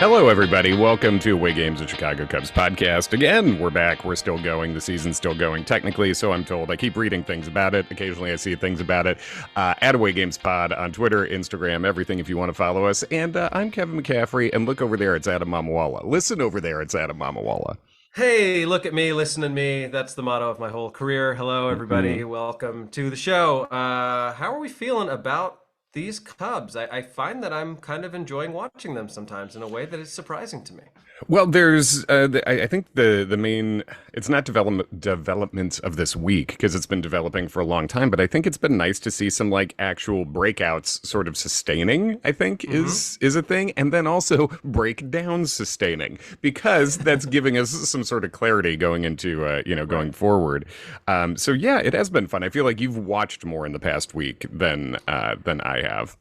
Hello, everybody. Welcome to Away Games, a Chicago Cubs podcast. Again, we're back. We're still going. The season's still going technically, so I'm told. I keep reading things about it. Occasionally, I see things about it. At Away Games Pod on Twitter, Instagram, everything if you want to follow us. And I'm Kevin McCaffrey, and look over there. It's Adam Mamawala. Listen over there. It's Adam Mamawala. Hey, look at me, listen to me. That's the motto of my whole career. Hello, everybody. Welcome to the show. How are we feeling about these Cubs? I find that I'm kind of enjoying watching them sometimes in a way that is surprising to me. Well, there's, I think the main, it's not developments of this week because it's been developing for a long time, but I think it's been nice to see some like actual breakouts sort of sustaining, I think is a thing. And then also breakdowns sustaining because that's giving us some sort of clarity going into, going forward. So yeah, it has been fun. I feel like you've watched more in the past week than I have.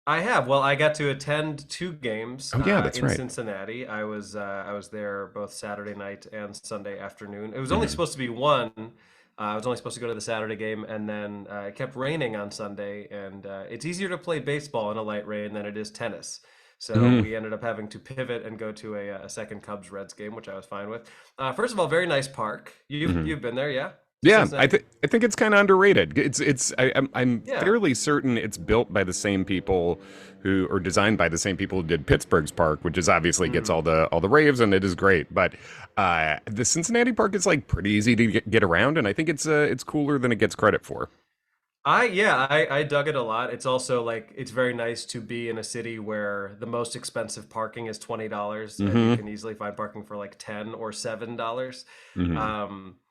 I have. Well, I got to attend two games Oh yeah, that's in right. Cincinnati. I was there both Saturday night and Sunday afternoon. It was only supposed to be one. I was only supposed to go to the Saturday game, and then it kept raining on Sunday. And it's easier to play baseball in a light rain than it is tennis. So we ended up having to pivot and go to a second Cubs-Reds game, which I was fine with. First of all, very nice park. You've been there, yeah? Yeah, Cincinnati? I think it's kind of underrated. I'm Yeah. fairly certain it's built by the same people who, or designed by the same people who did Pittsburgh's park, which is obviously gets all the raves and it is great. But the Cincinnati park is like pretty easy to get around, and I think it's cooler than it gets credit for. I dug it a lot. It's also like it's very nice to be in a city where the most expensive parking is $20 and you can easily find parking for like $10 or $7.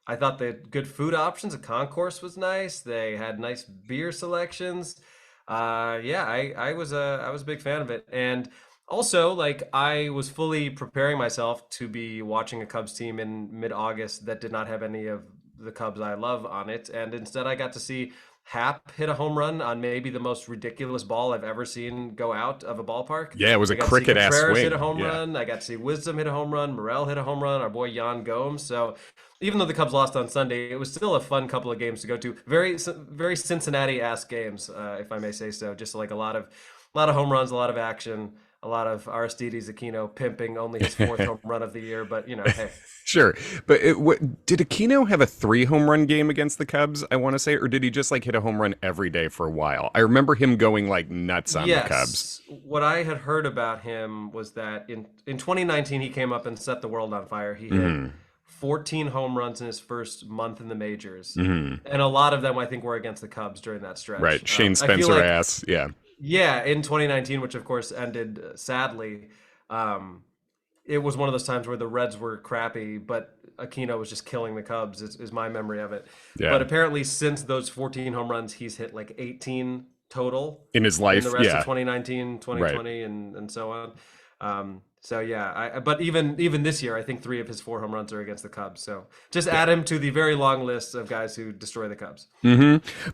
I thought they had good food options. The concourse was nice. They had nice beer selections. I was a big fan of it. And also, like, I was fully preparing myself to be watching a Cubs team in mid-August that did not have any of the Cubs I love on it. And instead, I got to see Hap hit a home run on maybe the most ridiculous ball I've ever seen go out of a ballpark. Yeah, it was I a got to see cricket ass Contreras swing. hit a home Yeah. run. I got to see Wisdom hit a home run. Morel hit a home run. Our boy Yan Gomes. So even though the Cubs lost on Sunday, it was still a fun couple of games to go to. Very Cincinnati-esque games, if I may say so. Just like a lot of home runs, a lot of action, a lot of Aristides Aquino pimping only his fourth home run of the year. But hey. Sure, but did Aquino have a 3 home run game against the Cubs, I want to say, or did he just like hit a home run every day for a while? I remember him going like nuts on the Cubs. Yes. What I had heard about him was that in 2019 he came up and set the world on fire. He hit 14 home runs in his first month in the majors. And a lot of them I think were against the Cubs during that stretch. Right, Shane I feel Spencer like ass. Yeah. yeah, in 2019, which of course ended sadly, it was one of those times where the Reds were crappy, but Aquino was just killing the Cubs, is my memory of it. Yeah. But apparently, since those 14 home runs, he's hit like 18 total In his in life, the rest of yeah. 2019, Right. 2020, and so on. So yeah, but even this year, I think 3 of his 4 home runs are against the Cubs. So just add him to the very long list of guys who destroy the Cubs.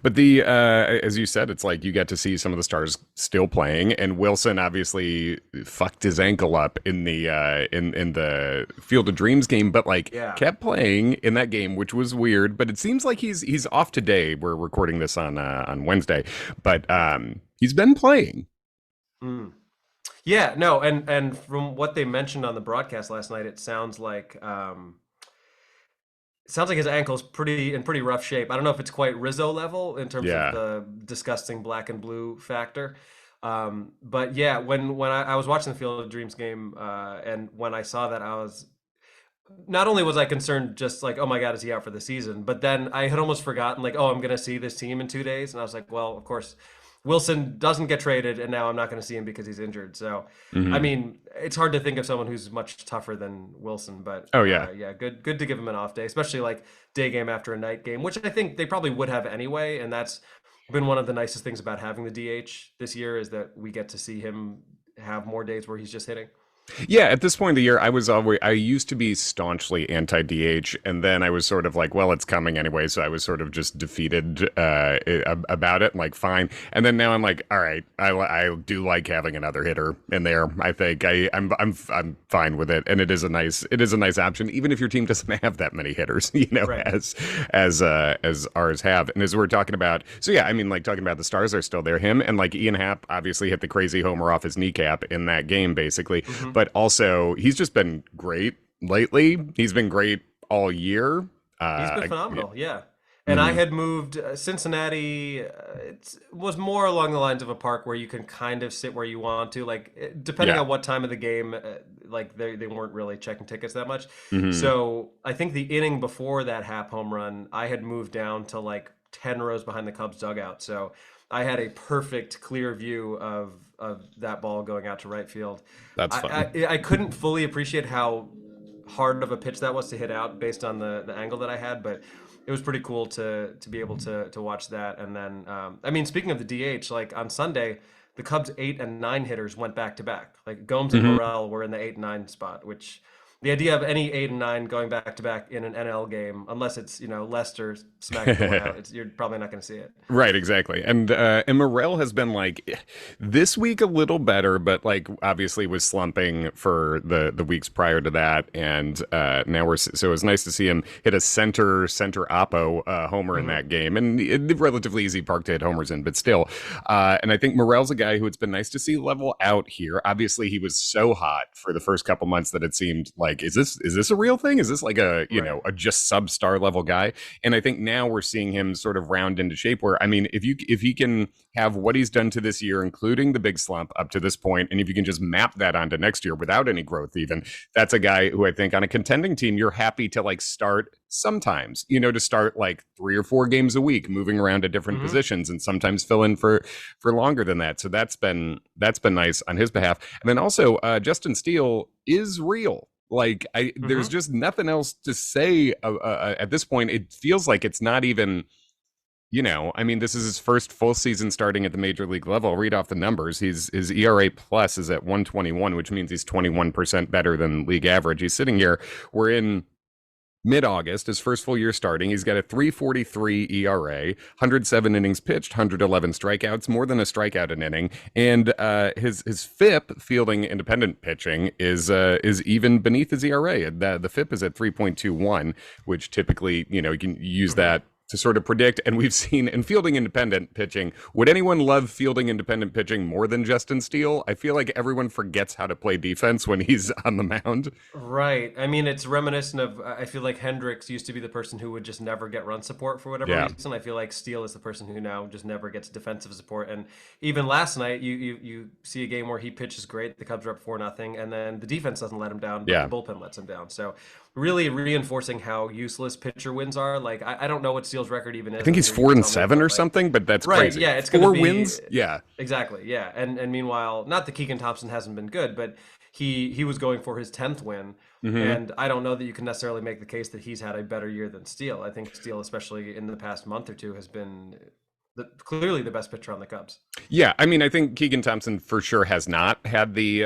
But as you said, it's like you get to see some of the stars still playing, and Wilson obviously fucked his ankle up in the in the Field of Dreams game, but like Yeah. kept playing in that game, which was weird. But it seems like he's off today. We're recording this on Wednesday, but he's been playing. Mm. Yeah, no, and from what they mentioned on the broadcast last night, it sounds like his ankle's pretty rough shape. I don't know if it's quite Rizzo level in terms of Yeah. the disgusting black and blue factor. But yeah, when I was watching the Field of Dreams game, and when I saw that, I was not only was I concerned, just like, oh my God, is he out for the season? But then I had almost forgotten, like, oh, I'm gonna see this team in 2 days, and I was like, well, of course. Wilson doesn't get traded, and now I'm not going to see him because he's injured. So, I mean, it's hard to think of someone who's much tougher than Wilson. But Oh yeah. yeah, good to give him an off day, especially like day game after a night game, which I think they probably would have anyway. And that's been one of the nicest things about having the DH this year is that we get to see him have more days where he's just hitting. Yeah, at this point of the year, I used to be staunchly anti-DH, and then I was sort of like, well, it's coming anyway, so I was sort of just defeated about it, like, fine. And then now I'm like, all right, I do like having another hitter in there. I think I'm fine with it, and it is a nice option, even if your team doesn't have that many hitters, Right. as ours have. And as we're talking about, so yeah, I mean, like talking about the stars are still there. Him and like Ian Happ obviously hit the crazy homer off his kneecap in that game, basically. but also he's just been great lately. He's been great all year. He's been Yeah. phenomenal, yeah. And I Mhm. had moved Cincinnati. It was more along the lines of a park where you can kind of sit where you want to, like depending Yeah. on what time of the game. Like they weren't really checking tickets that much. Hmm. So I think the inning before that Hap home run, I had moved down to like 10 rows behind the Cubs dugout. So I had a perfect clear view of that ball going out to right field. That's fun. I couldn't fully appreciate how hard of a pitch that was to hit out based on the angle that I had, but it was pretty cool to be able to watch that. And then I mean, speaking of the DH, like on Sunday, the Cubs 8 and 9 hitters went back to back. Like Gomes and Hmm. Morel were in the 8 and 9 spot, which the idea of any 8 and 9 going back to back in an NL game, unless it's Lester smacking the one out, you're probably not going to see it. Right, exactly. And Morel has been like this week a little better, but like obviously was slumping for the weeks prior to that, and now so it was nice to see him hit a center oppo homer in Hmm. that game, and relatively easy park to hit homers in, but still. And I think Morel's a guy who it's been nice to see level out here. Obviously, he was so hot for the first couple months that it seemed like is this a real thing? Is this like a Right. a just sub-star level guy? And I think now we're seeing him sort of round into shape where I mean, if he can have what he's done to this year, including the big slump up to this point, and if you can just map that onto next year without any growth, even that's a guy who I think on a contending team you're happy to like start sometimes, to start like 3 or 4 games a week, moving around to different Hmm. positions, and sometimes fill in for longer than that. So that's been nice on his behalf. And then also Justin Steele is real. Like there's Hmm. just nothing else to say at this point. It feels like it's not even. I mean, this is his first full season starting at the major league level. I'll read off the numbers. His ERA plus is at 121, which means he's 21% better than league average. He's sitting here. We're in mid-August, his first full year starting. He's got a 3.43 ERA, 107 innings pitched, 111 strikeouts, more than a strikeout an inning, and his FIP, fielding independent pitching, is even beneath his ERA. The FIP is at 3.21, which typically you can use Hmm. that to sort of predict. And we've seen in fielding independent pitching, would anyone love fielding independent pitching more than Justin Steele? I feel like everyone forgets how to play defense when he's on the mound. Right. I mean, it's reminiscent of, I feel like Hendricks used to be the person who would just never get run support for whatever Yeah. reason. I feel like Steele is the person who now just never gets defensive support. And even last night, you see a game where he pitches great, the Cubs are up 4-0, and then the defense doesn't let him down, but the Yeah. bullpen lets him down. So really reinforcing how useless pitcher wins are. Like I don't know what Steele's record even I is. think I'm he's sure you four could and tell me, seven but or like something, but that's right, crazy. yeah, it's going to Four be wins? Yeah. exactly, yeah. And meanwhile, not that Keegan Thompson hasn't been good, but he was going for his 10th win. Hmm. And I don't know that you can necessarily make the case that he's had a better year than Steele. I think Steele, especially in the past month or two, has been clearly the best pitcher on the Cubs. Yeah, I mean, I think Keegan Thompson for sure has not had the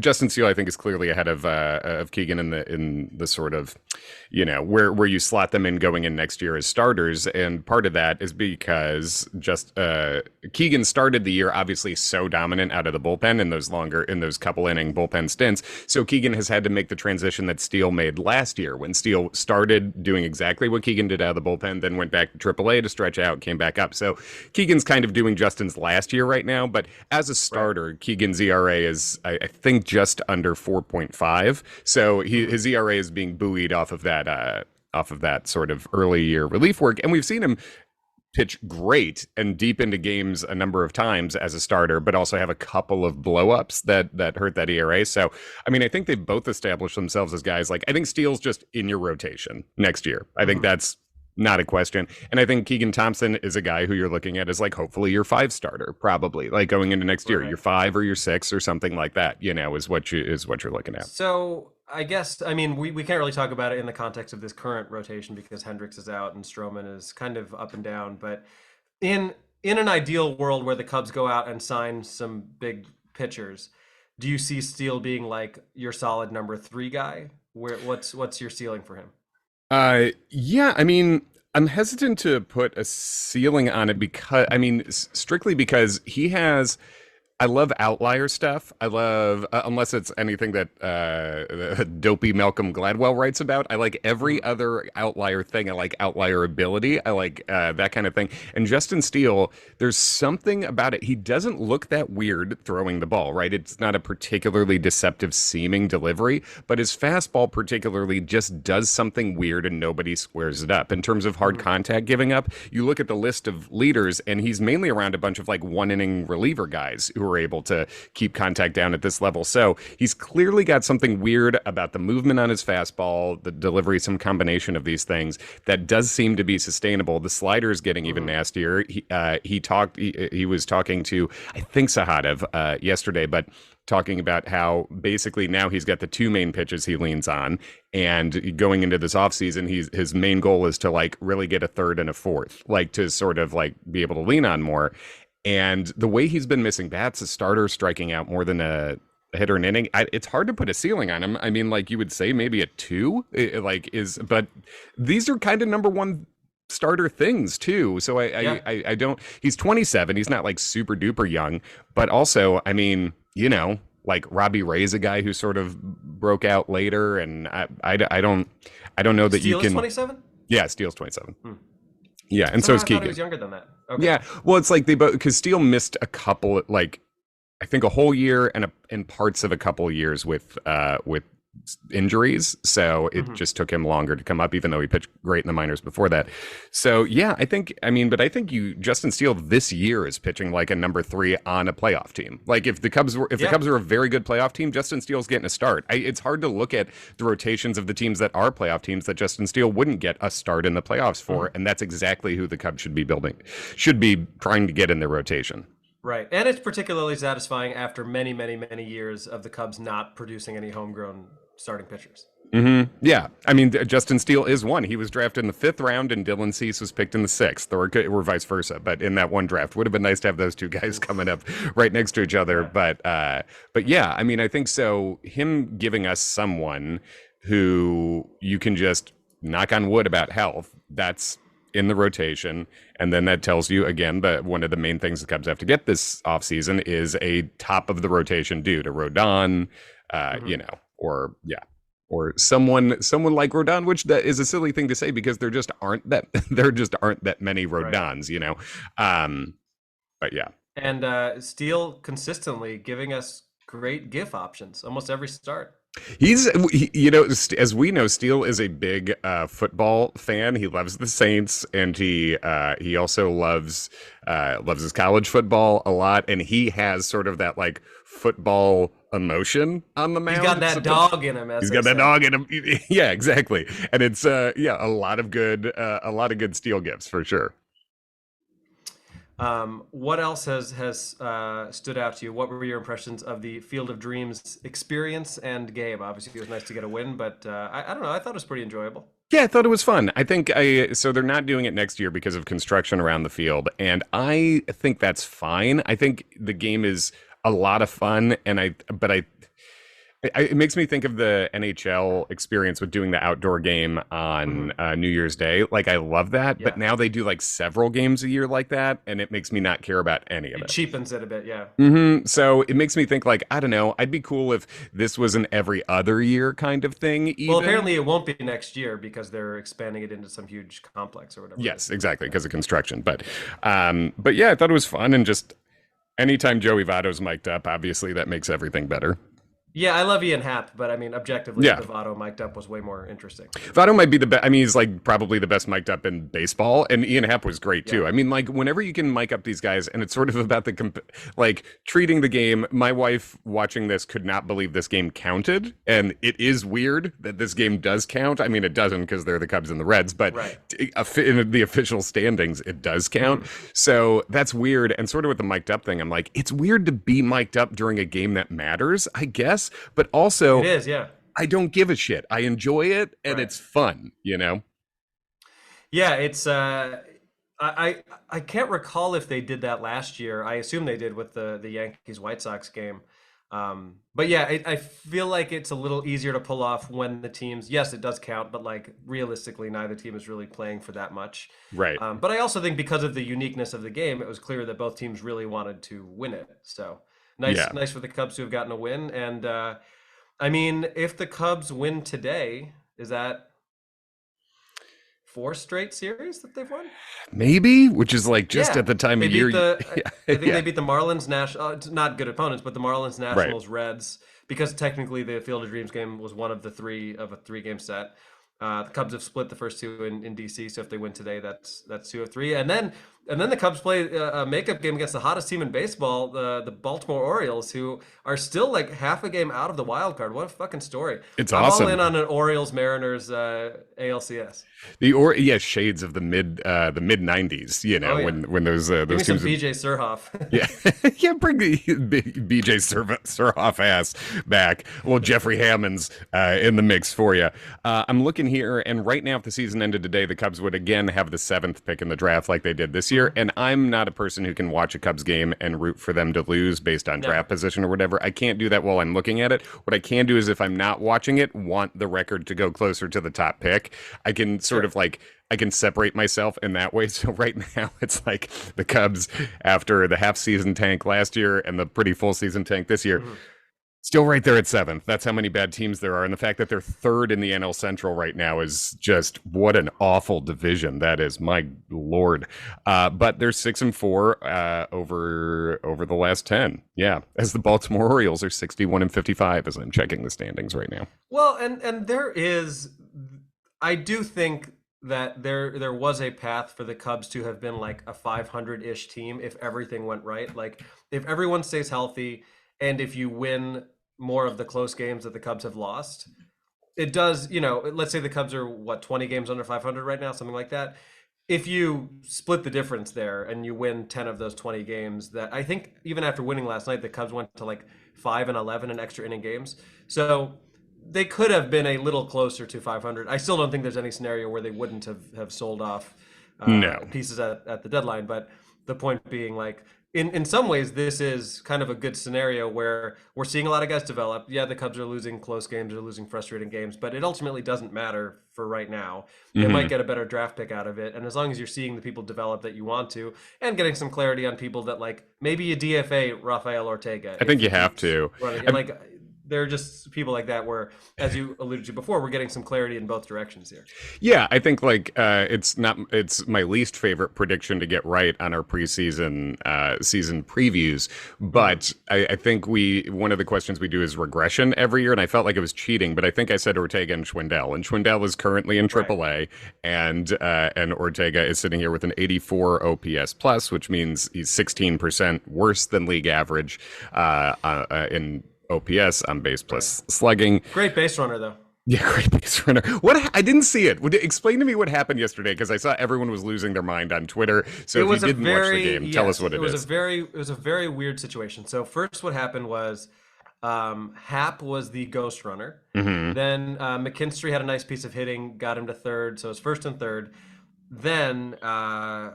Justin Steele. I think is clearly ahead of Keegan in the sort of where you slot them in going in next year as starters, and part of that is because just Keegan started the year obviously so dominant out of the bullpen in those couple inning bullpen stints. So Keegan has had to make the transition that Steele made last year when Steele started doing exactly what Keegan did out of the bullpen, then went back to AAA to stretch out, came back up. So Keegan's kind of doing Justin's last year right now, but as a Right. starter, Keegan's ERA is I think just under 4.5. So Hmm. his ERA is being buoyed off of that sort of early year relief work, and we've seen him pitch great and deep into games a number of times as a starter, but also have a couple of blowups that hurt that ERA. So, I mean, I think they've both established themselves as guys like I think Steele's just in your rotation next year. I think Hmm. that's not a question. And I think Keegan Thompson is a guy who you're looking at as like hopefully your 5 starter, probably like going into next year, your Right. 5 or your 6 or something like that. Is what you're looking at. So I guess I mean we can't really talk about it in the context of this current rotation because Hendricks is out and Stroman is kind of up and down. But in in an ideal world where the Cubs go out and sign some big pitchers, do you see Steele being like your solid number 3 guy? What's your ceiling for him? Yeah, I mean, I'm hesitant to put a ceiling on it because, I mean, strictly because he has I love outlier stuff. I love, unless it's anything that dopey Malcolm Gladwell writes about. I like every Mhm. other outlier thing. I like outlier ability. I like that kind of thing. And Justin Steele, there's something about it. He doesn't look that weird throwing the ball, right? It's not a particularly deceptive seeming delivery, but his fastball particularly just does something weird and nobody squares it up. In terms of hard Mhm. contact giving up, you look at the list of leaders, and he's mainly around a bunch of like one inning reliever guys who are able to keep contact down at this level. So he's clearly got something weird about the movement on his fastball, the delivery, some combination of these things that does seem to be sustainable. The slider is getting even Mhm. nastier. He was talking to, I think, Sahadev yesterday, but talking about how basically now he's got the two main pitches he leans on, and going into this offseason, his main goal is to like really get a third and a fourth, like to sort of like be able to lean on more. And the way he's been missing bats, a starter striking out more than a hitter an inning, it's hard to put a ceiling on him. I mean, like you would say maybe a two, but these are kind of number one starter things too. So Yeah. I don't. He's 27. He's not like super duper young, but also, I mean, like Robbie Ray's a guy who sort of broke out later, and I don't know that you Steele is can. 27? Yeah, Steele's 27. Hmm. Yeah, and so Somehow is I thought he Keegan. was younger than that. Okay. Yeah, well, it's like they both because Steele missed a couple, like I think a whole year and parts of a couple years with injuries, so it Mhm. just took him longer to come up, even though he pitched great in the minors before that. So yeah, but I think you Justin Steele this year is pitching like a number three on a playoff team. Like if the Yeah. Cubs are a very good playoff team, Justin Steele's getting a start. It's hard to look at the rotations of the teams that are playoff teams that Justin Steele wouldn't get a start in the playoffs for, Mhm. and that's exactly who the Cubs should be trying to get in their rotation. Right. And it's particularly satisfying after many, many, many years of the Cubs not producing any homegrown starting pitchers. Yeah, I mean Justin Steele is one. He was drafted in the fifth round, and Dylan Cease was picked in the sixth, or vice versa. But in that one draft, would have been nice to have those two guys coming Oof. up right next to each other. Yeah. But yeah, I mean, I think so. Him giving us someone who you can just knock on wood about health. That's in the rotation. And then that tells you again that one of the main things the Cubs have to get this offseason is a top of the rotation dude, a Rodon, Mhm. or yeah, or someone like Rodon, which that is a silly thing to say because there just aren't that many Right. Rodons, you know. Um, but yeah, And Steele consistently giving us great GIF options almost every start. as we know, Steele is a big football fan. He loves the Saints, and he also loves his college football a lot, and he has sort of that like football emotion on the He's got mound. that dog in him, as He's they got that say. dog in him. Yeah, exactly. And it's a lot of good Steele gifts for sure. What else has stood out to you? What were your impressions of the Field of Dreams experience and game? Obviously, it was nice to get a win, but I don't know. I thought it was pretty enjoyable. Yeah, I thought it was fun. So they're not doing it next year because of construction around the field, and I think that's fine. I think the game is a lot of fun, it makes me think of the NHL experience with doing the outdoor game on Hmm. New Year's Day. Like I love that, but Yeah, now they do like several games a year like that, and it makes me not care about any of it it. cheapens it a bit. Yeah. So it makes me think like I don't know. I'd be cool if this was an every other year kind of thing, Well, even. apparently it won't be next year because they're expanding it into some huge complex or whatever it Yes, is. exactly, Yeah. because of construction. But yeah, I thought it was fun, and just anytime Joey Votto's mic'd up, obviously that makes everything better. Yeah, I love Ian Happ, but I mean, objectively, Yeah, the Votto mic'd up was way more interesting. Votto might be the best. I mean, he's like probably the best mic'd up in baseball, and Ian Happ was great Yeah. too. I mean, like whenever you can mic up these guys, and it's sort of about like treating the game. My wife watching this could not believe this game counted, and it is weird that this game does count. I mean, it doesn't because they're the Cubs and the Reds, but Right. in the official standings, it does count. Mhm. So that's weird. And sort of with the mic'd up thing, I'm like, it's weird to be mic'd up during a game that matters, I guess, but also. It is, yeah. I don't give a shit. I enjoy it and Right. it's fun, you know? Yeah, it's I can't recall if they did that last year. I assume they did with the Yankees White Sox game. But yeah, I feel like it's a little easier to pull off when the teams, yes, it does count, but like realistically, neither team is really playing for that much. Right. But I also think because of the uniqueness of the game, it was clear that both teams really wanted to win it. So Nice, Yeah. nice for the Cubs to have gotten a win. And I mean, if the Cubs win today, is that four straight series that they've won? Maybe, which is like just at Yeah, the time of they year. beat the. I think Yeah. they beat the Marlins National. It's not good opponents, but the Marlins Right. Nationals Reds, because technically the Field of Dreams game was one of the three of a three-game set. The Cubs have split the first two in DC, so if they win today, that's two of three, and then the Cubs play a makeup game against the hottest team in baseball, the Baltimore Orioles, who are still like half a game out of the wild card. What a fucking story! It's I'm all awesome. in on an Orioles Mariners ALCS. Yeah, shades of the mid '90s. Oh yeah, When give those me some teams would. BJ Surhoff. Yeah, yeah, bring the BJ Surhoff ass back. Well, Jeffrey Hammond's in the mix for you. I'm looking here, and right now, if the season ended today, the Cubs would again have the seventh pick in the draft, like they did this year. And I'm not a person who can watch a Cubs game and root for them to lose based on Never. draft position or whatever. I can't do that while I'm looking at it. What I can do is, if I'm not watching it, want the record to go closer to the top pick. I can sort of Sure. like I can separate myself in that way. So right now it's like the Cubs after the half season tank last year and the pretty full season tank this year, Mhm. still right there at seventh. That's how many bad teams there are. And the fact that they're third in the NL Central right now is just what an awful division that is. My Lord. But they're 6-4 over the last 10. Yeah. As the Baltimore Orioles are 61-55 as I'm checking the standings right now. Well, and there is, I do think that there was a path for the Cubs to have been like a 500-ish team if everything went right. Like if everyone stays healthy and if you win more of the close games that the Cubs have lost, it does, let's say the Cubs are what, 20 games under 500 right now, something like that. If you split the difference there and you win 10 of those 20 games, that I think even after winning last night, the Cubs went to like 5-11 in extra inning games. So they could have been a little closer to 500. I still don't think there's any scenario where they wouldn't have sold off No. pieces at the deadline. But the point being, like, in some ways, this is kind of a good scenario where we're seeing a lot of guys develop. Yeah, the Cubs are losing close games, they're losing frustrating games, but it ultimately doesn't matter for right now. They might get a better draft pick out of it. And as long as you're seeing the people develop that you want to, and getting some clarity on people that, like, maybe you DFA Rafael Ortega I if think he you have keeps to. running. And like, there are just people like that where, as you alluded to before, we're getting some clarity in both directions here. Yeah, I think like it's my least favorite prediction to get right on our preseason season previews, but I think one of the questions we do is regression every year, and I felt like it was cheating, but I think I said Ortega and Schwindel is currently in Right. AAA, and Ortega is sitting here with an 84 OPS plus, which means he's 16% worse than league average in OPS on base plus slugging. Great base runner, though. Yeah, great base runner. I didn't see it. Explain to me what happened yesterday because I saw everyone was losing their mind on Twitter. So if you didn't watch the game, tell us what it is. It was a very weird situation. So first, what happened was Hap was the ghost runner. Then McKinstry had a nice piece of hitting, got him to third. So it was first and third. Then I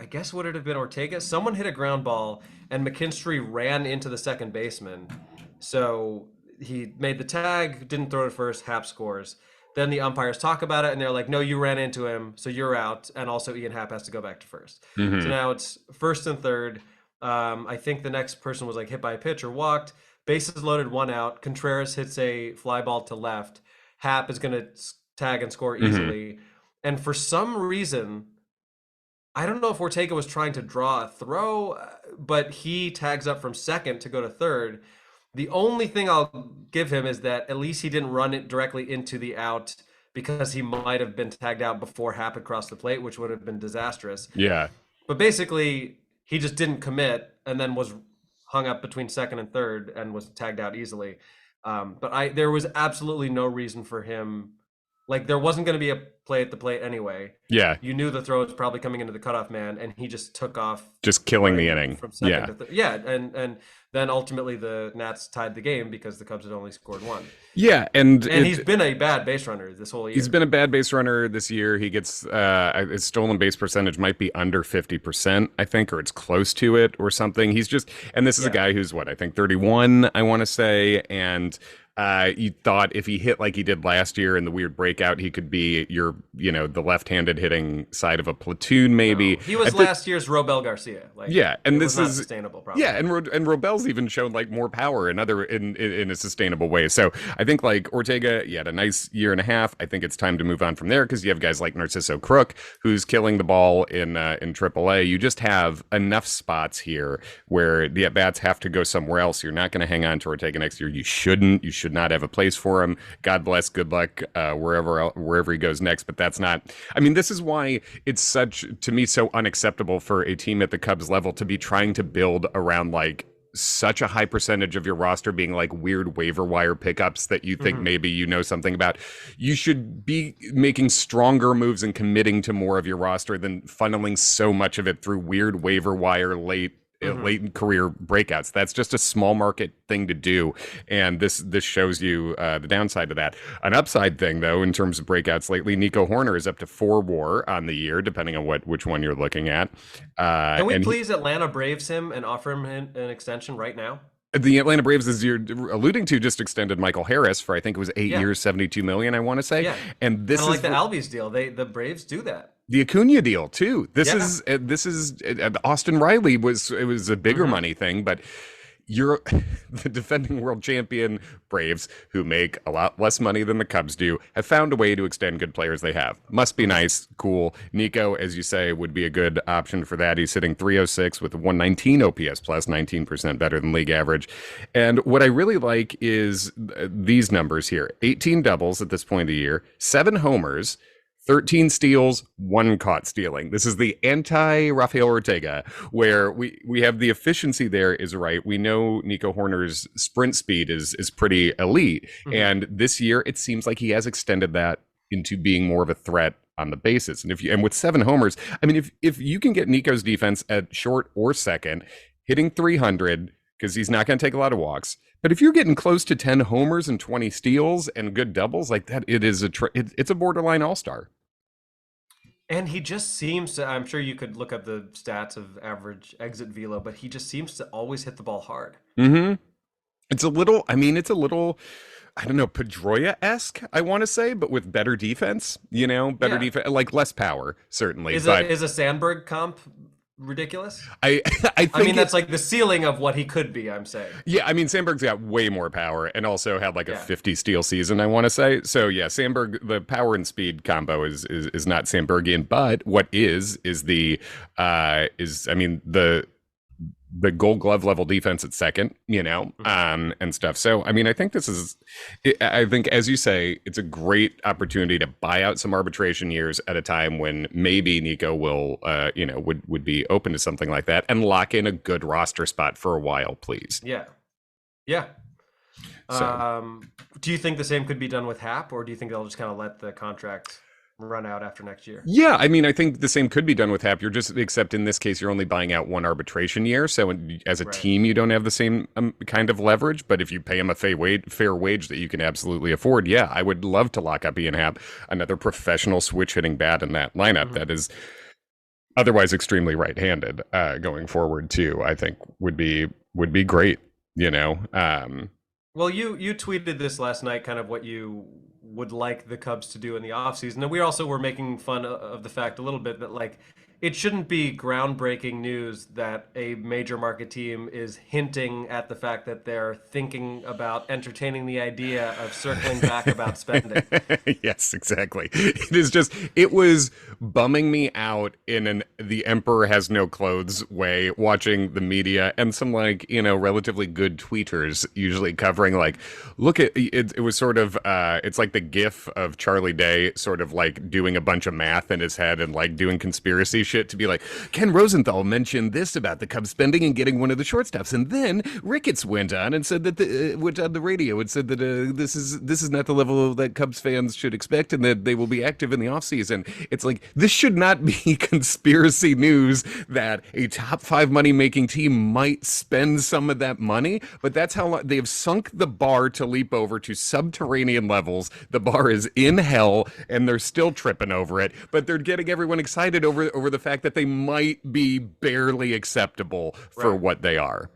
guess would it have been Ortega? Someone hit a ground ball, and McKinstry ran into the second baseman. So he made the tag, didn't throw it first, Hap scores. Then the umpires talk about it, and they're like, no, you ran into him, so you're out. And also Ian Happ has to go back to first. So now it's first and third. I think the next person was like hit by a pitch or walked. Bases loaded, one out. Contreras hits a fly ball to left. Hap is going to tag and score easily. And for some reason, I don't know if Ortega was trying to draw a throw, but he tags up from second to go to third. The only thing I'll give him is that at least he didn't run it directly into the out because he might have been tagged out before Happ had crossed the plate, which would have been disastrous. Yeah. But basically, he just didn't commit and then was hung up between second and third and was tagged out easily. But there was absolutely no reason for him. Like, there wasn't going to be a play at the plate anyway. Yeah. You knew the throw was probably coming into the cutoff man, and he just took off, Just killing the inning. from second Yeah. to third. Yeah, and then ultimately the Nats tied the game because the Cubs had only scored one. Yeah, and he's been a bad base runner this whole year. He's been a bad base runner this year. He gets his stolen base percentage might be under 50%, I think, or it's close to it or something. He's just, and this is a guy who's what, I think 31, I want to say, and You thought if he hit like he did last year in the weird breakout, he could be the left-handed hitting side of a platoon, maybe. No, he was last year's Robel Garcia. Like Yeah, and it was this not is sustainable, yeah, probably. and Robel's even shown like more power in other in a sustainable way. So I think like Ortega, he had a nice year and a half. I think it's time to move on from there because you have guys like Narciso Crook, who's killing the ball in AAA. You just have enough spots here where the at bats have to go somewhere else. You're not going to hang on to Ortega next year. You shouldn't. You should not have a place for him. God bless. Good luck wherever he goes next. But that's not. I mean, this is why it's such to me so unacceptable for a team at the Cubs level to be trying to build around like such a high percentage of your roster being like weird waiver wire pickups that you think maybe you know something about. You should be making stronger moves and committing to more of your roster than funneling so much of it through weird waiver wire late career breakouts. That's just a small market thing to do, and this shows you the downside of that. An upside thing, though, in terms of breakouts lately, Nico Horner is up to 4 WAR on the year, depending on which one you're looking at. Can we please Atlanta Braves him and offer him an extension right now? The Atlanta Braves, as you're alluding to, just extended Michael Harris for I think it was 8 Yeah, years, 72 million. I want to say, yeah. and Kind this of is like the Albies deal. The Braves do that. the Acuna deal too. Yeah. This is Austin Riley was it was a bigger money thing, but you're the defending world champion Braves, who make a lot less money than the Cubs do, have found a way to extend good players they have. Must be nice, cool. Nico, as you say, would be a good option for that. He's hitting 306 with a 119 OPS plus, 19% better than league average. And what I really like is these numbers here: 18 doubles at this point of the year, 7 homers, 13 steals, 1 caught stealing. This is the anti-Rafael Ortega, where we have the efficiency there is right. We know Nico Horner's sprint speed is pretty elite. And this year, it seems like he has extended that into being more of a threat on the bases. And with 7 homers, I mean, if you can get Nico's defense at short or second, hitting 300, because he's not going to take a lot of walks. But if you're getting close to 10 homers and 20 steals and good doubles like that, it's a borderline all-star. And he just seems to, I'm sure you could look up the stats of average exit velo, but he just seems to always hit the ball hard. It's a little, I don't know, Pedroia-esque, I want to say, but with better defense, better Yeah. defense, like less power, certainly. Is But a Sandberg comp ridiculous? I I think mean, that's like the ceiling of what he could be, I'm saying. yeah, I mean, Sandberg's got way more power and also had like a Yeah. 50 steal season, I want to say. So yeah, Sandberg, the power and speed combo is not Sandbergian, but what is the is I mean the Gold Glove level defense at second, and stuff. So, I mean, I think I think, as you say, it's a great opportunity to buy out some arbitration years at a time when maybe Nico will, would be open to something like that and lock in a good roster spot for a while, please. Yeah. Yeah. So, Do you think the same could be done with Hap, or do you think they'll just kind of let the contract run out after next year? yeah, I mean, I think the same could be done with Hap. Except in this case, you're only buying out 1 arbitration year. So as a Right. team, you don't have the same kind of leverage. But if you pay him a fair wage that you can absolutely afford, yeah, I would love to lock up Ian Happ, another professional switch hitting bat in that lineup that is otherwise extremely right-handed going forward too. I think would be great. Well, you tweeted this last night, kind of what you would like the Cubs to do in the offseason. And we also were making fun of the fact a little bit that, like, it shouldn't be groundbreaking news that a major market team is hinting at the fact that they're thinking about entertaining the idea of circling back about spending. Yes, exactly. It was bumming me out in the Emperor has no clothes way, watching the media and some relatively good tweeters usually covering look at it. It was sort of, it's like the gif of Charlie Day sort of like doing a bunch of math in his head and like doing conspiracy shit to be like, Ken Rosenthal mentioned this about the Cubs spending and getting one of the shortstops, and then Ricketts went on and said that went on the radio and said that this is not the level that Cubs fans should expect, and that they will be active in the offseason. It's like, this should not be conspiracy news that a top 5 money making team might spend some of that money, but that's how they have sunk the bar to leap over to subterranean levels. The bar is in hell and they're still tripping over it, but they're getting everyone excited over the fact that they might be barely acceptable for Right. what they are.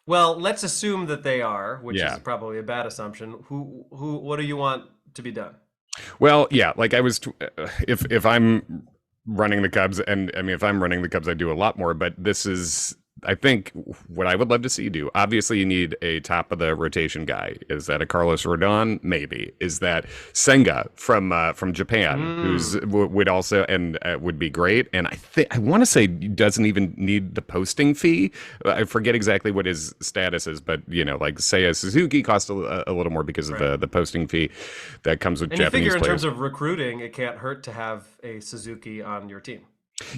Well, let's assume that they are, which is Yeah. probably a bad assumption. What do you want to be done? Well, yeah, like if I'm running the Cubs, and I mean, if I'm running the Cubs, I do a lot more, but this is, I think, what I would love to see you do. Obviously, you need a top of the rotation guy. Is that a Carlos Rodon? Maybe. Is that Senga from Japan, who's Mm, would also and would be great. And I want to say doesn't even need the posting fee. I forget exactly what his status is, but like say a Suzuki costs a little more because of right. the posting fee that comes with And you Japanese figure in terms players. of recruiting, it can't hurt to have a Suzuki on your team.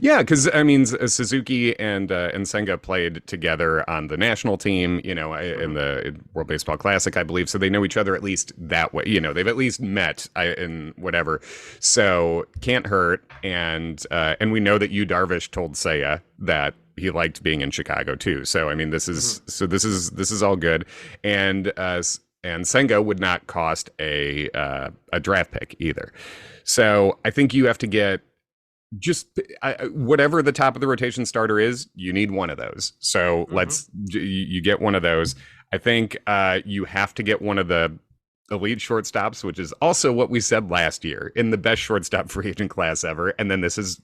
Yeah, because I mean, Suzuki and Senga played together on the national team, in Hmm. the World Baseball Classic, I believe. So they know each other at least that way. They've at least met in whatever. So can't hurt. And we know that Yu Darvish told Seiya that he liked being in Chicago too. So I mean, Hmm. this is all good. And Senga would not cost a draft pick either. So I think you have to get just whatever the top of the rotation starter is, you need one of those. So Hmm. you get one of those. I think you have to get one of the elite shortstops, which is also what we said last year in the best shortstop free agent class ever. And then this is,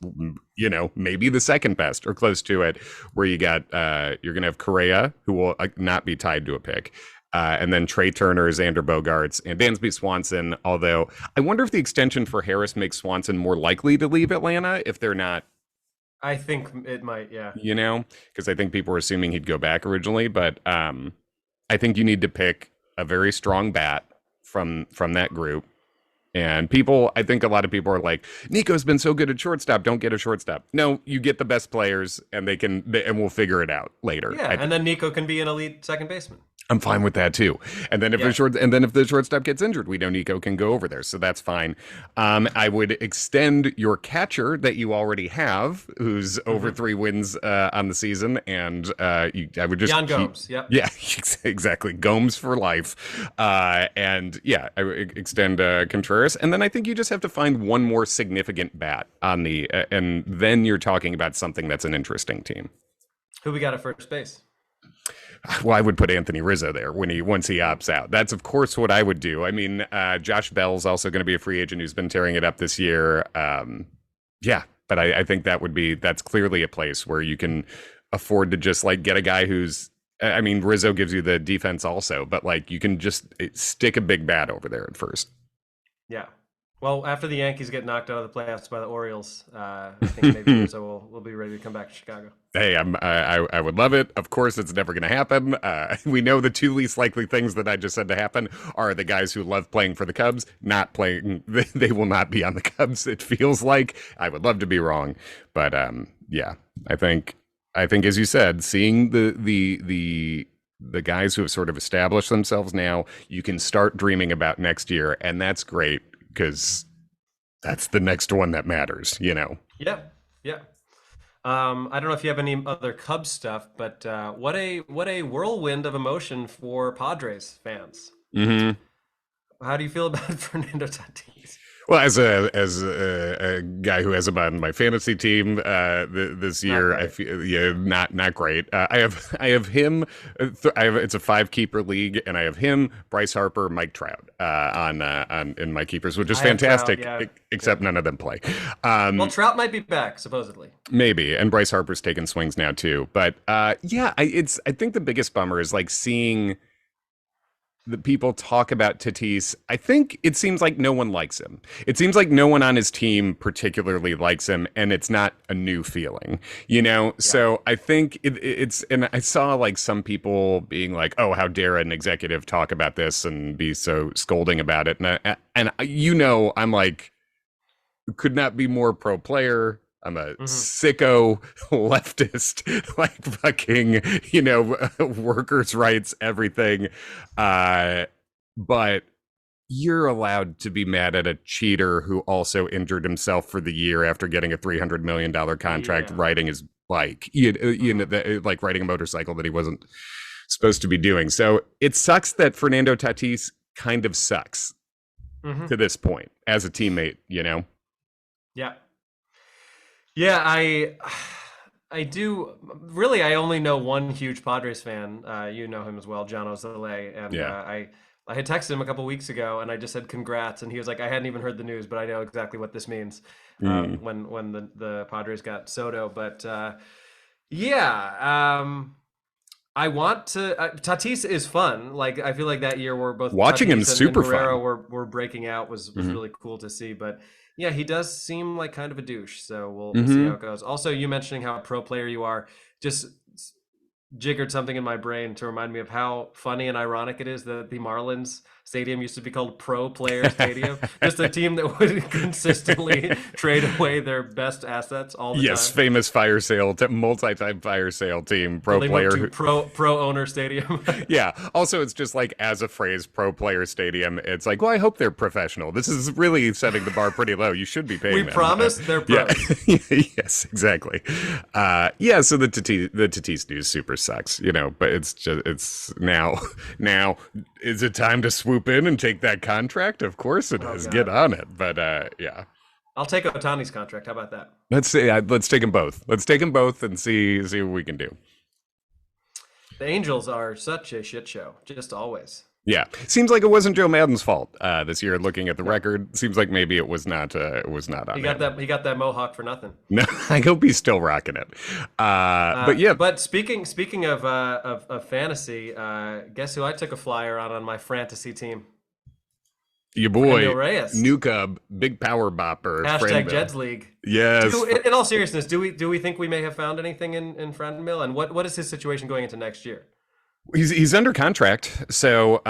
maybe the second best or close to it, where you're going to have Correa, who will not be tied to a pick. And then Trey Turner, Xander Bogaerts, and Dansby Swanson. Although I wonder if the extension for Harris makes Swanson more likely to leave Atlanta if they're not, I think it might, yeah. because I think people were assuming he'd go back originally. But I think you need to pick a very strong bat from that group. And I think a lot of people are like, Nico's been so good at shortstop. Don't get a shortstop. No, you get the best players, and and we'll figure it out later. Yeah, and then Nico can be an elite second baseman. I'm fine with that too. And then Yeah. if the shortstop gets injured, we know Nico can go over there, so that's fine. I would extend your catcher that you already have, who's over Hmm. 3 wins on the season, and I would just Yan keep. Gomes. Yep. Yeah, exactly. Gomes for life. And yeah, I would extend Contreras. And then I think you just have to find one more significant bat on and then you're talking about something that's an interesting team. Who we got at first base? Well, I would put Anthony Rizzo there once he opts out. That's of course what I would do. I mean, Josh Bell's also going to be a free agent who's been tearing it up this year. Yeah, but I think that's clearly a place where you can afford to just like get a guy who's. I mean, Rizzo gives you the defense also, but like you can just stick a big bat over there at first. Yeah. Well, after the Yankees get knocked out of the playoffs by the Orioles, I think maybe Rizzo will be ready to come back to Chicago. Hey, I would love it. Of course, it's never going to happen. We know the two least likely things that I just said to happen are the guys who love playing for the Cubs not playing. They will not be on the Cubs. It feels like. I would love to be wrong, but yeah, I think as you said, seeing the guys who have sort of established themselves now, you can start dreaming about next year, and that's great because that's the next one that matters. Yeah. Yeah. I don't know if you have any other Cubs stuff, but what a whirlwind of emotion for Padres fans. Hmm. How do you feel about Fernando Tatis? Well, a guy who has him on my fantasy team this Not year, I great. feel yeah, not great. I have him. It's a 5 keeper league, and I have him, Bryce Harper, Mike Trout on in my keepers, which is I have Trout. fantastic. Yeah. Except Yeah. none of them play. Well, Trout might be back supposedly. Maybe, and Bryce Harper's taking swings now too. But yeah, I think the biggest bummer is like seeing the people talk about Tatis. I think it seems like no one likes him. It seems like no one on his team particularly likes him, and it's not a new feeling. Yeah. So I think and I saw like some people being like, "Oh, how dare an executive talk about this and be so scolding about it?" And I'm like, could not be more pro player. I'm a Hmm. sicko leftist, like fucking, workers' rights, everything. Uh, but you're allowed to be mad at a cheater who also injured himself for the year after getting a $300 million contract Yeah. riding his bike, Hmm. like riding a motorcycle that he wasn't supposed to be doing. So it sucks that Fernando Tatis kind of sucks Hmm. to this point as a teammate. Yeah. Yeah. I do really. I only know one huge Padres fan. You know him as well, John Ozole, and Yeah. I had texted him a couple weeks ago, and I just said congrats, and he was like, I hadn't even heard the news, but I know exactly what this means. Mm. When the Padres got Soto, but yeah. I want to. Tatis is fun. Like I feel like that year where both Watching him Tatis and super Barrera fun. were breaking out was Hmm. really cool to see. But yeah, he does seem like kind of a douche. So we'll see how Hmm. it goes. Also, you mentioning how pro player you are just jiggered something in my brain to remind me of how funny and ironic it is that the Marlins Stadium used to be called Pro Player Stadium. Just a team that would consistently trade away their best assets all the Yes, time. famous fire sale, multi-time fire sale team, So pro they moved player. to Pro Owner Stadium. Yeah. Also, it's just like as a phrase, pro player stadium. It's like, well, I hope they're professional. This is really setting the bar pretty low. You should be We paying them. promise they're Yeah. pros. Yes, exactly. Yeah. So the Tatis news super sucks, but it's just now is it time to swoop in and take that contract? Of course it Oh is. Get God. on it. But yeah. I'll take Otani's contract. How about that? Let's take them both. Let's take them both and see what we can do. The Angels are such a shit show, just always. Yeah, seems like it wasn't Joe Madden's fault this year. Looking at the No. record, seems like maybe it was not. It was not He on got him. that mohawk for nothing. No, I hope he's still rocking it. But yeah, But speaking of fantasy, guess who I took a flyer on my fantasy team? your Franmil boy Reyes. Nuka, big power bopper, Hashtag Franville. Jeds League. Yes, In all seriousness, do we think we may have found anything in Franmil? And what is his situation going into next year? he's under contract. So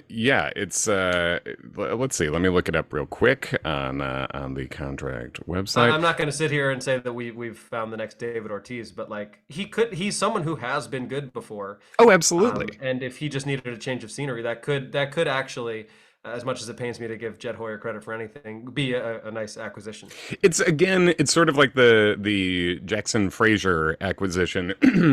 yeah, it's let's see. Let me look it up real quick on the contract website. I'm not going to sit here and say that we've found the next David Ortiz, but like he's someone who has been good before, Oh, absolutely. and if he just needed a change of scenery, that could actually, as much as it pains me to give Jed Hoyer credit for anything, be a nice acquisition. It's sort of like the Jackson Frazier acquisition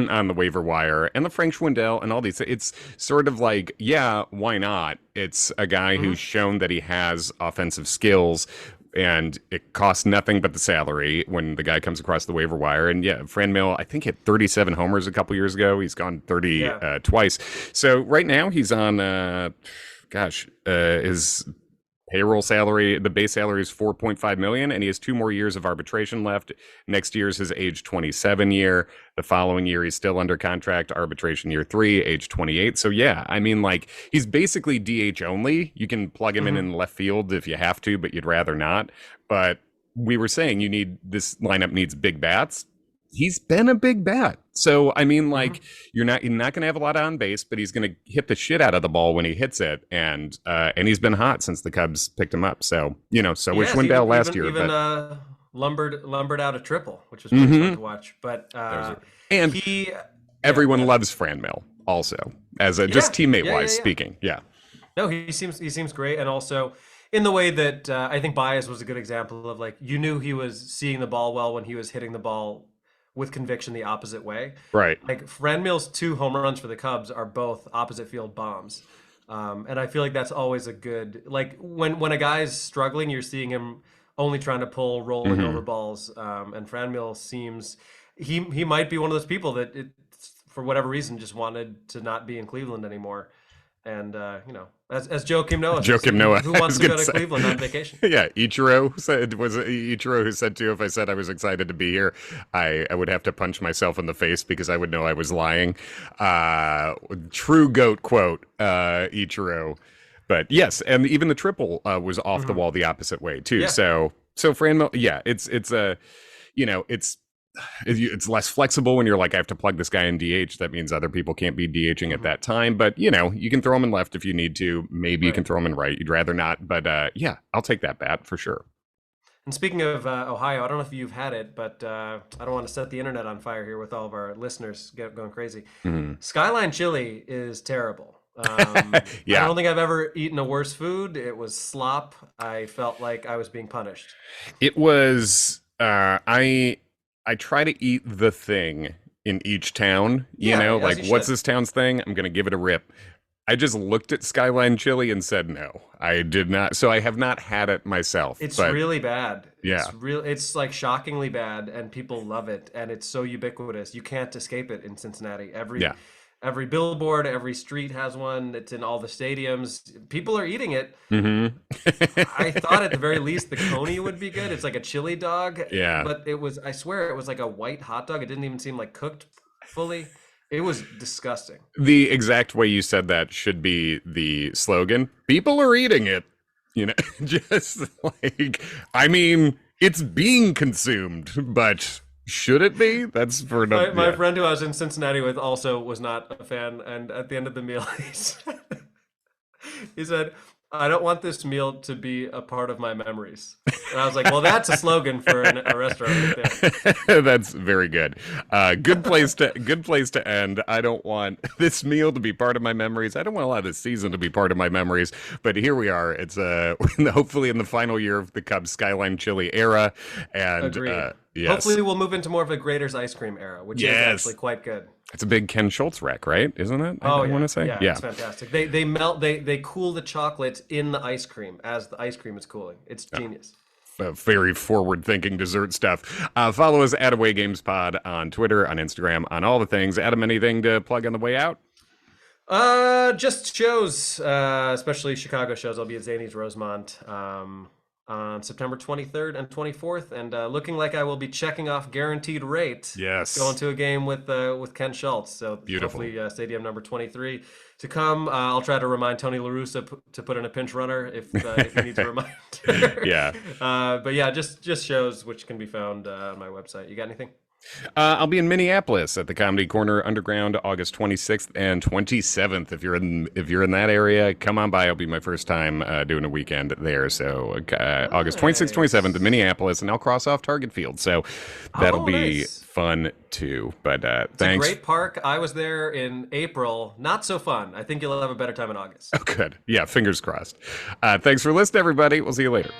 on the waiver wire and the Frank Schwindel and all these. It's sort of like, yeah, why not? It's a guy Hmm. who's shown that he has offensive skills and it costs nothing but the salary when the guy comes across the waiver wire. And yeah, Franmil, I think hit 37 homers a couple years ago. He's gone 30 Yeah. twice. So right now he's on his payroll salary, the base salary is 4.5 million, and he has 2 more years of arbitration left. Next year's his age 27 year. The following year he's still under contract, arbitration year 3, age 28. So yeah, I mean, like, he's basically DH only. You can plug him in Hmm. left field if you have to, but you'd rather not. But we were saying this lineup needs big bats. He's been a big bat. So I mean, Hmm. like, you're not gonna have a lot on base, but he's gonna hit the shit out of the ball when he hits it, and he's been hot since the Cubs picked him up. So so was Yes, Schwindel last year, even but lumbered out a triple, which was pretty fun Mhm. to watch. But and he, yeah, go everyone ahead. loves Franmil also as a just Yeah, teammate yeah, wise yeah, yeah. speaking. Yeah. No, he seems great, and also in the way that I think Baez was a good example of, like, you knew he was seeing the ball well when he was hitting the ball with conviction the opposite way. Right. Like Franmil's 2 home runs for the Cubs are both opposite field bombs, and I feel like that's always a good, like, when a guy's struggling, you're seeing him only trying to pull rolling over Hmm. balls, and Franmil seems he might be one of those people that for whatever reason just wanted to not be in Cleveland anymore. And as Joakim Noah says, Joakim Noah. who I wants was to go gonna to say. Cleveland on vacation? Yeah, Ichiro said was it Ichiro who said too. If I said I was excited to be here, I would have to punch myself in the face because I would know I was lying. True goat quote, Ichiro. But yes, and even the triple was off the Hmm. wall the opposite way too. Yeah. So Fran, yeah, it's a it's less flexible when you're like, I have to plug this guy in DH. That means other people can't be DHing at Hmm. that time. But you can throw him in left if you need to. Maybe you Right. can throw him in right. You'd rather not. But yeah, I'll take that bat for sure. And speaking of Ohio, I don't know if you've had it, but I don't want to set the internet on fire here with all of our listeners going crazy. Mhm. Skyline Chili is terrible. I Yeah, don't think I've ever eaten a worse food. It was slop. I felt like I was being punished. it was. I try to eat the thing in each town. Yeah, as Like, you what's should. this town's thing? I'm gonna give it a rip. I just looked at Skyline Chili and said no. I did not. So I have not had it myself, It's but really bad. yeah. It's like shockingly bad, and people love it, and it's so ubiquitous. You can't escape it in Cincinnati. Yeah. Every billboard, every street has one. It's in all the stadiums. People are eating it. Hmm. I thought at the very least the coney would be good. It's like a chili dog, Yeah. but it was, I swear it was like a white hot dog. It didn't even seem like cooked fully. It was disgusting. The exact way you said that should be the slogan. People are eating it. You know, just like, I mean, it's being consumed, but should it be? That's for no. My Yeah. friend who I was in Cincinnati with also was not a fan, and at the end of the meal, he said, "I don't want this meal to be a part of my memories." And I was like, "Well, that's a slogan for a restaurant right there." That's very good. Good place to end. I don't want this meal to be part of my memories. I don't want a lot of this season to be part of my memories. But here we are. It's hopefully in the final year of the Cubs Skyline Chili era, and Agreed. yes, Hopefully, we'll move into more of a Grater's ice cream era, which is yes, actually quite good. it's a big Ken Schultz wreck, right? Isn't it? Oh I yeah, want to say, yeah, yeah. it's fantastic. They melt, they cool the chocolates in the ice cream as the ice cream is cooling. It's genius. Very forward-thinking dessert stuff. Follow us at Away Games Pod on Twitter, on Instagram, on all the things. Adam, anything to plug on the way out? Just shows, especially Chicago shows. I'll be at Zany's Rosemont on September 23rd and 24th, and looking like I will be checking off guaranteed rate. Yes. Going to a game with Ken Schultz. So Beautiful. hopefully stadium number 23 to come. I'll try to remind Tony La Russa to put in a pinch runner if he needs a reminder. Yeah. But yeah, just shows which can be found on my website. You got anything? I'll be in Minneapolis at the Comedy Corner Underground, August 26th and 27th. If you're in that area, come on by. It'll be my first time doing a weekend there. So August 26th, 27th in Minneapolis, and I'll cross off Target Field. So that'll be nice. fun too. But It's thanks. a great park. I was there in April. Not so fun. I think you'll have a better time in August. Oh, good. Yeah, fingers crossed. Thanks for listening, everybody. We'll see you later.